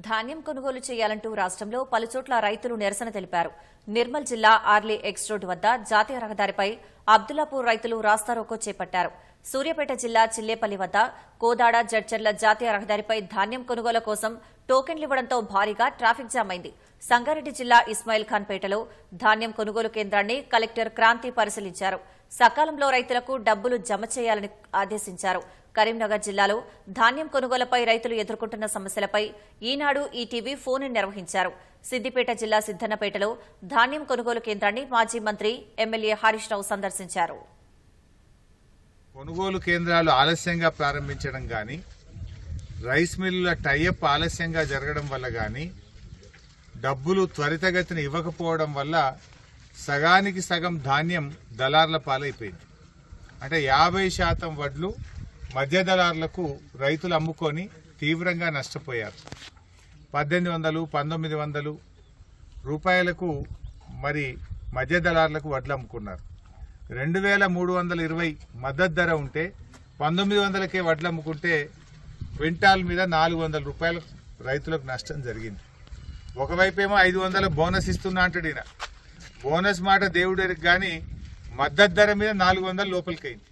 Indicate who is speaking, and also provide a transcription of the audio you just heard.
Speaker 1: ధాన్యం కొనుగోలు చేయాలంటూ రాష్ట్రంలో పలుచోట్ల రైతులు నిరసన తెలిపారు. నిర్మల్ జిల్లా ఆర్లీ ఎక్స్ రోడ్ వద్ద జాతీయ రహదారిపై అబ్దుల్లాపూర్ రైతులు రాస్తారోకో చేపట్టారు. సూర్యాపేట జిల్లా చిల్లేపల్లి వద్ద కోదాడ జడ్చర్ల జాతీయ రహదారిపై ధాన్యం కొనుగోలు కోసం టోకెన్లివ్వడంతో భారీగా ట్రాఫిక్ జామ్ అయింది. సంగారెడ్డి జిల్లా ఇస్మాయిల్ ఖాన్ పేటలో ధాన్యం కొనుగోలు కేంద్రాన్ని కలెక్టర్ క్రాంతి పరిశీలించారు. సకాలంలో రైతులకు డబ్బులు జమ చేయాలని ఆదేశించారు. కరీంనగర్ జిల్లాలో ధాన్యం కొనుగోలుపై రైతులు ఎదుర్కొంటున్న సమస్యలపై ఈనాడు ఈటీవీ ఫోన్ నిర్వహించారు. సిద్దిపేట జిల్లా సిద్దన్నపేటలో ధాన్యం కొనుగోలు కేంద్రాన్ని మాజీ మంత్రి ఎమ్మెల్యే హరీష్ రావు సందర్శించారు.
Speaker 2: కొనుగోలు కేంద్రాలు ఆలస్యంగా ప్రారంభించడం గాని, రైస్ మిల్లుల టైఅప్ ఆలస్యంగా జరగడం వల్ల గాని, డబ్బులు త్వరితగతిన ఇవ్వకపోవడం వల్ల సగానికి సగం ధాన్యం దళార్ల పాలైపోయింది. అంటే 50% వడ్లు మధ్య దళార్లకు రైతులు అమ్ముకొని తీవ్రంగా నష్టపోయారు. 1800, 1900 రూపాయలకు మరి మధ్య దళార్లకు వడ్లు అమ్ముకున్నారు. 2320 మద్దతు ధర ఉంటే 1900కే వడ్లు అమ్ముకుంటే క్వింటాల్ మీద 400 రూపాయలు రైతులకు నష్టం జరిగింది. ఒకవైపేమో 500 బోనస్ ఇస్తున్నా అంటాడు ఈయన. బోనస్ మాట దేవుడికి కానీ మద్దతు ధర మీద 400 లోపలికైంది.